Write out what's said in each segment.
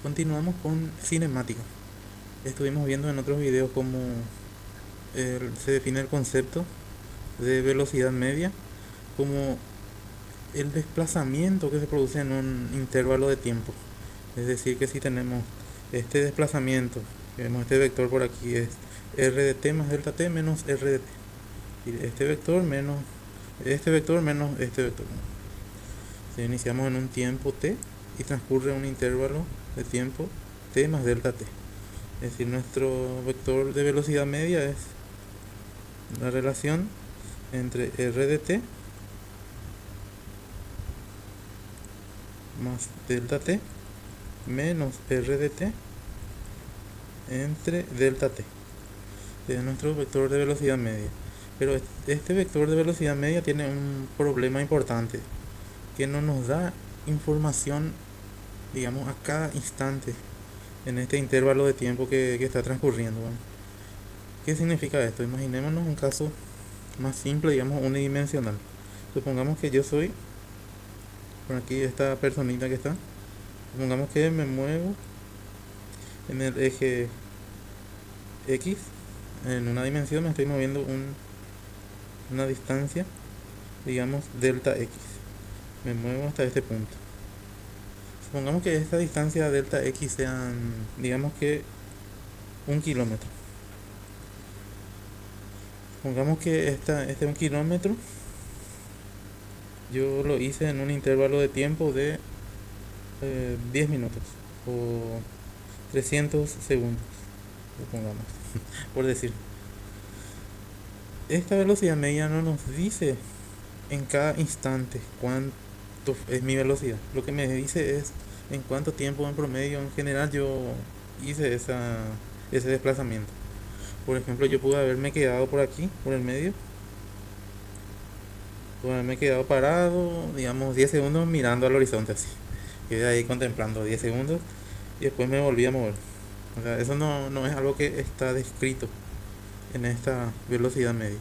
Continuamos con cinemática. Estuvimos viendo en otros videos cómo se define el concepto de velocidad media como el desplazamiento que se produce en un intervalo de tiempo. Es decir, que si tenemos este desplazamiento, vemos este vector por aquí es r de t más delta t menos r de t. Y este vector menos este vector menos este vector. Si iniciamos en un tiempo t y transcurre un intervalo de tiempo t más delta t. Es decir, nuestro vector de velocidad media es la relación entre r de t más delta t menos r de t entre delta t. Es nuestro vector de velocidad media. Pero este vector de velocidad media tiene un problema importante, que no nos da información, digamos, a cada instante en este intervalo de tiempo que está transcurriendo. Bueno, ¿qué significa esto? Imaginémonos un caso más simple, digamos, unidimensional. Supongamos que yo soy, por aquí esta personita que está, supongamos que me muevo en el eje X, en una dimensión me estoy moviendo una distancia, digamos, delta X. Me muevo hasta este punto. Supongamos que esta distancia delta X sean, digamos que 1 kilómetro. Supongamos que este 1 kilómetro yo lo hice en un intervalo de tiempo de 10 minutos o 300 segundos, supongamos, por decir. Esta velocidad media no nos dice en cada instante cuánto es mi velocidad. Lo que me dice es en cuánto tiempo en promedio en general yo hice ese desplazamiento. Por ejemplo, yo pude haberme quedado por aquí, por el medio. Pude haberme quedado parado, digamos, 10 segundos mirando al horizonte así. Quedé ahí contemplando 10 segundos y después me volví a mover. O sea, eso no es algo que está descrito en esta velocidad media.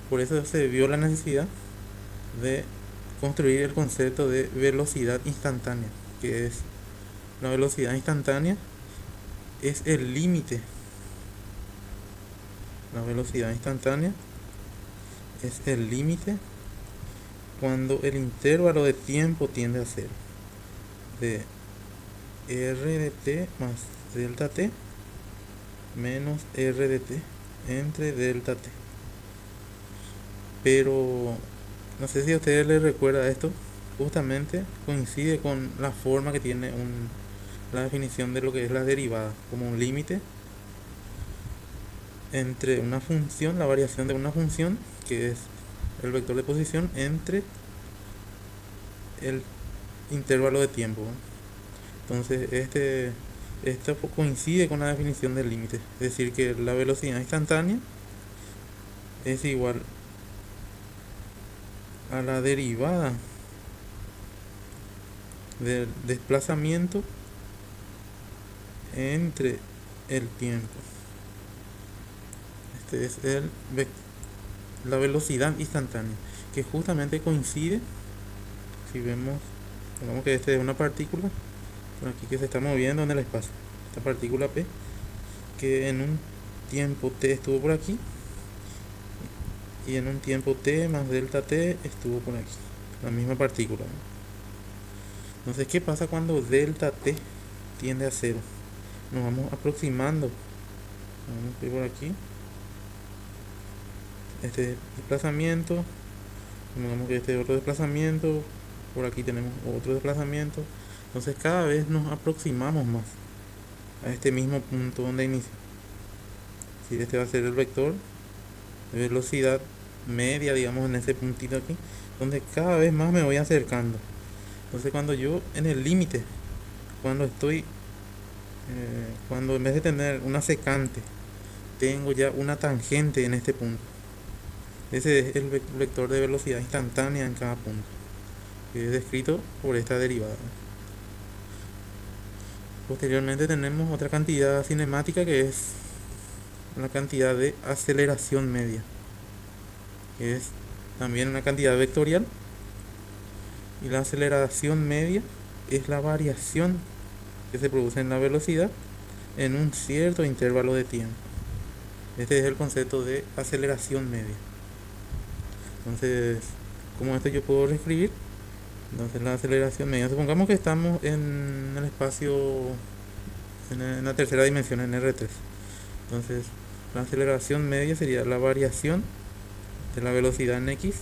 Por eso se vio la necesidad de construir el concepto de velocidad instantánea, que es la velocidad instantánea es el límite. La velocidad instantánea es el límite cuando el intervalo de tiempo tiende a cero, de r de t más delta t menos r de t entre delta t. Pero no sé si a ustedes les recuerda esto, justamente coincide con la forma que tiene la definición de lo que es la derivada, como un límite entre una función, la variación de una función, que es el vector de posición, entre el intervalo de tiempo. Entonces esto coincide con la definición del límite, es decir, que la velocidad instantánea es igual a la derivada del desplazamiento entre el tiempo. Este es la velocidad instantánea, que justamente coincide, si vemos que este es una partícula por aquí que se está moviendo en el espacio, esta partícula P, que en un tiempo t estuvo por aquí y en un tiempo t más delta t estuvo por aquí, la misma partícula. Entonces, ¿qué pasa cuando delta t tiende a cero? Nos vamos aproximando. Vamos a ir por aquí. Este desplazamiento. Digamos que este otro desplazamiento. Por aquí tenemos otro desplazamiento. Entonces cada vez nos aproximamos más a este mismo punto donde inicia. Si este va a ser el vector de velocidad media, digamos, en ese puntito aquí, donde cada vez más me voy acercando. Entonces cuando yo en el límite, cuando estoy, cuando en vez de tener una secante, tengo ya una tangente en este punto. Ese es el vector de velocidad instantánea en cada punto, que es descrito por esta derivada. Posteriormente tenemos otra cantidad cinemática que es la cantidad de aceleración media, que es también una cantidad vectorial, y la aceleración media es la variación que se produce en la velocidad en un cierto intervalo de tiempo. Este es el concepto de aceleración media. Entonces, como esto yo puedo reescribir, entonces la aceleración media, supongamos que estamos en el espacio, en la tercera dimensión, en R3. Entonces, la aceleración media sería la variación de la velocidad en X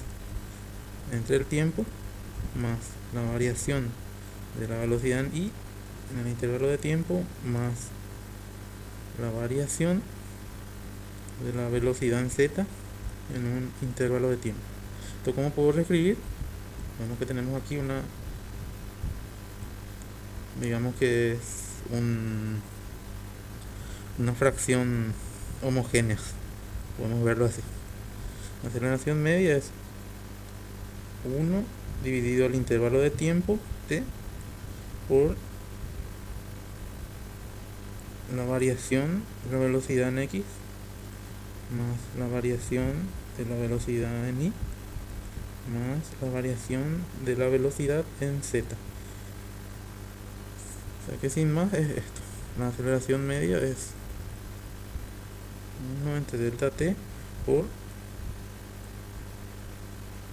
entre el tiempo más la variación de la velocidad en Y en el intervalo de tiempo más la variación de la velocidad en Z en un intervalo de tiempo. Esto, ¿cómo puedo reescribir? Vemos que tenemos aquí digamos que es una fracción homogénea, podemos verlo así. La aceleración media es 1 dividido al intervalo de tiempo t por la variación de la velocidad en X más la variación de la velocidad en Y más la variación de la velocidad en Z. O sea que sin más es esto. La aceleración media es 1 entre delta t por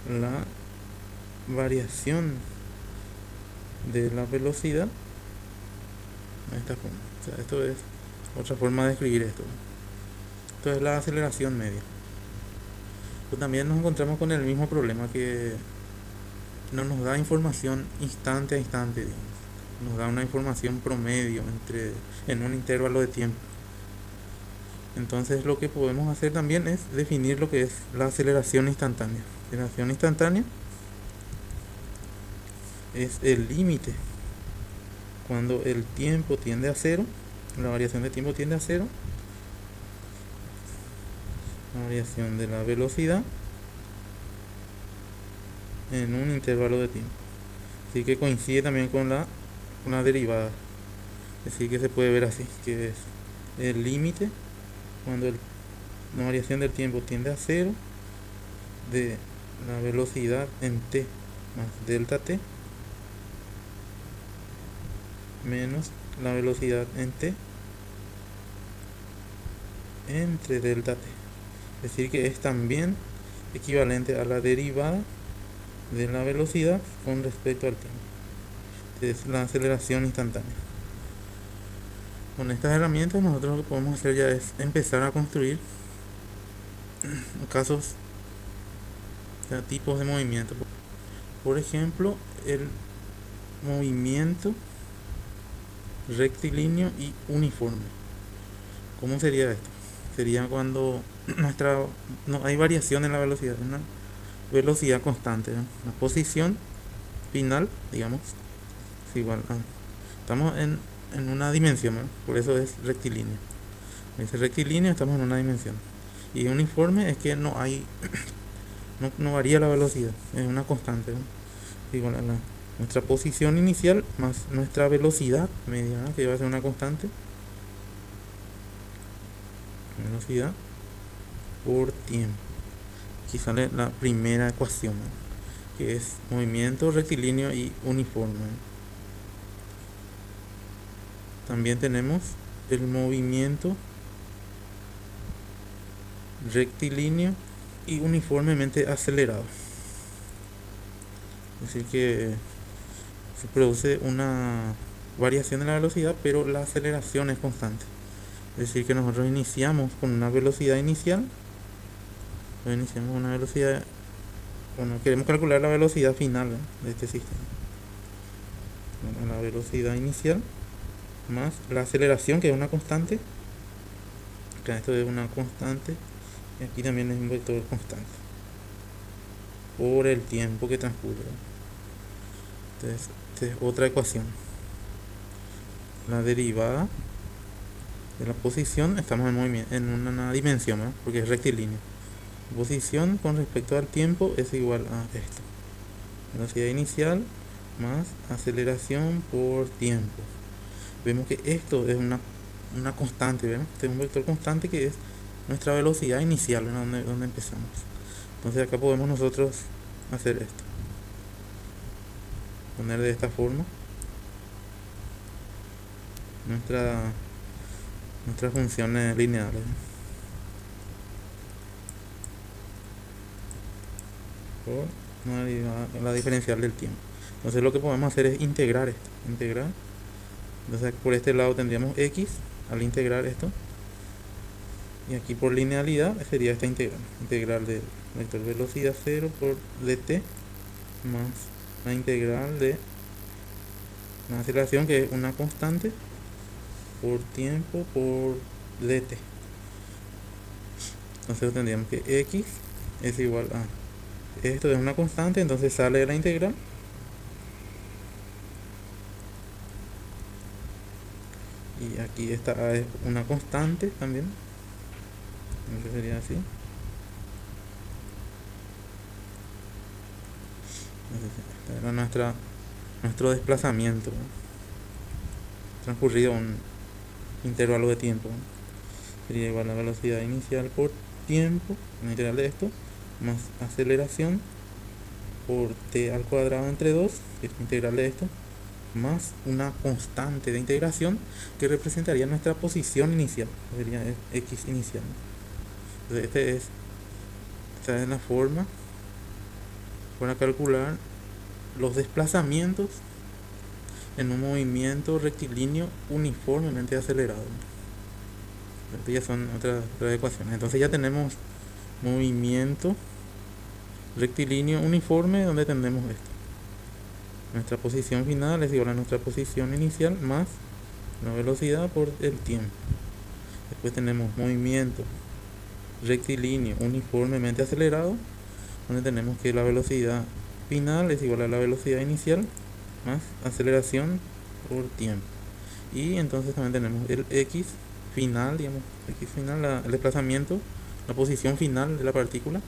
la variación de la velocidad de esta forma. O sea, esto es otra forma de escribir esto. Esto es la aceleración media. Pero también nos encontramos con el mismo problema, que no nos da información instante a instante, digamos. Nos da una información promedio en un intervalo de tiempo. Entonces lo que podemos hacer también es definir lo que es la aceleración instantánea. La aceleración instantánea es el límite cuando el tiempo tiende a cero, la variación de tiempo tiende a cero, la variación de la velocidad en un intervalo de tiempo. Así que coincide también con una derivada. Así que se puede ver así, que es el límite cuando la variación del tiempo tiende a cero de la velocidad en t más delta t menos la velocidad en t entre delta t. Es decir, que es también equivalente a la derivada de la velocidad con respecto al tiempo. Es la aceleración instantánea. Con estas herramientas nosotros lo que podemos hacer ya es empezar a construir casos, o sea, tipos de movimiento. Por ejemplo, el movimiento rectilíneo y uniforme. ¿Cómo sería esto? Sería cuando no hay variación en la velocidad, una velocidad constante, ¿no? La posición final, digamos, es igual a, estamos en una dimensión, ¿no? Por eso es rectilíneo. Ese rectilíneo, estamos en una dimensión. Y uniforme es que no hay no varía la velocidad, es una constante, ¿no? Igual a nuestra posición inicial más nuestra velocidad media, ¿no? Que va a ser una constante, velocidad por tiempo. Aquí sale la primera ecuación, ¿no? Que es movimiento rectilíneo y uniforme. También tenemos el movimiento rectilíneo y uniformemente acelerado. Es decir, que se produce una variación de la velocidad, pero la aceleración es constante. Es decir, que nosotros iniciamos con una velocidad inicial, bueno, queremos calcular la velocidad final, ¿eh?, de este sistema. Bueno, la velocidad inicial más la aceleración, que es una constante. Acá esto es una constante y aquí también es un vector constante por el tiempo que transcurre. Entonces, esta es otra ecuación. La derivada de la posición, estamos en movimiento, en una dimensión, ¿no?, porque es rectilíneo. Posición con respecto al tiempo es igual a esto: velocidad inicial más aceleración por tiempo. Vemos que esto es una constante, ¿ven? Este es un vector constante que es nuestra velocidad inicial, ¿no?, donde empezamos. Entonces acá podemos nosotros hacer esto, poner de esta forma nuestra, nuestras funciones lineales. Por una derivada, la diferencial del tiempo. Entonces lo que podemos hacer es integrar esto. Integrar. Entonces por este lado tendríamos x al integrar esto. Y aquí por linealidad sería esta integral. Integral del vector velocidad 0 por dt más la integral de la aceleración, que es una constante, por tiempo por dt. Entonces tendríamos que x es igual a esto, es una constante, entonces sale de la integral. Y aquí esta a es una constante también. Entonces sería así. Entonces, esta era nuestro desplazamiento, ¿no? Transcurrido un intervalo de tiempo, ¿no? Sería igual a la velocidad inicial por tiempo, la integral de esto, más aceleración por t al cuadrado entre 2, que es la integral de esto, más una constante de integración que representaría nuestra posición inicial, sería x inicial. Entonces esta es la forma para calcular los desplazamientos en un movimiento rectilíneo uniformemente acelerado. Estas ya son otras ecuaciones. Entonces ya tenemos movimiento rectilíneo uniforme, donde tenemos esto. Nuestra posición final es igual a nuestra posición inicial más la velocidad por el tiempo. Después tenemos movimiento rectilíneo uniformemente acelerado, donde tenemos que la velocidad final es igual a la velocidad inicial más aceleración por tiempo. Y entonces también tenemos el x final, digamos, x final, el desplazamiento, la posición final de la partícula,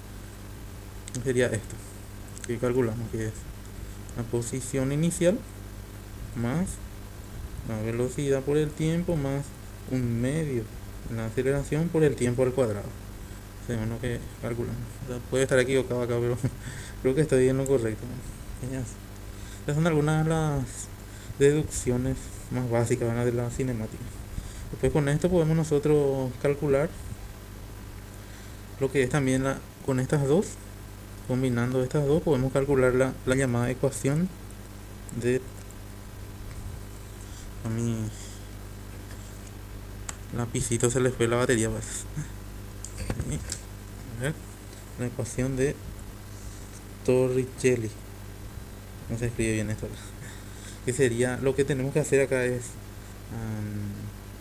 sería esto que calculamos, que es la posición inicial más la velocidad por el tiempo más un medio la aceleración por el tiempo al cuadrado, según lo que calculamos. O sea, puede estar equivocado acá, pero creo que estoy en lo correcto, ¿no? Estas son algunas de las deducciones más básicas, ¿verdad?, de la cinemática. Después con esto podemos nosotros calcular lo que es también con estas dos, combinando estas dos podemos calcular la llamada ecuación de a mi lapicito se le fue la batería, pues. A ver, la ecuación de Torricelli, no se escribe bien esto, que sería, lo que tenemos que hacer acá es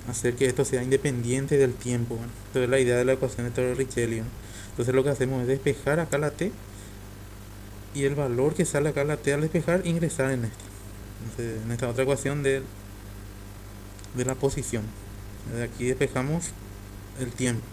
hacer que esto sea independiente del tiempo, ¿no? Entonces es la idea de la ecuación de Torricelli, ¿no? Entonces lo que hacemos es despejar acá la t, y el valor que sale acá la t al despejar ingresar en esta. Entonces, en esta otra ecuación de la posición, de aquí despejamos el tiempo.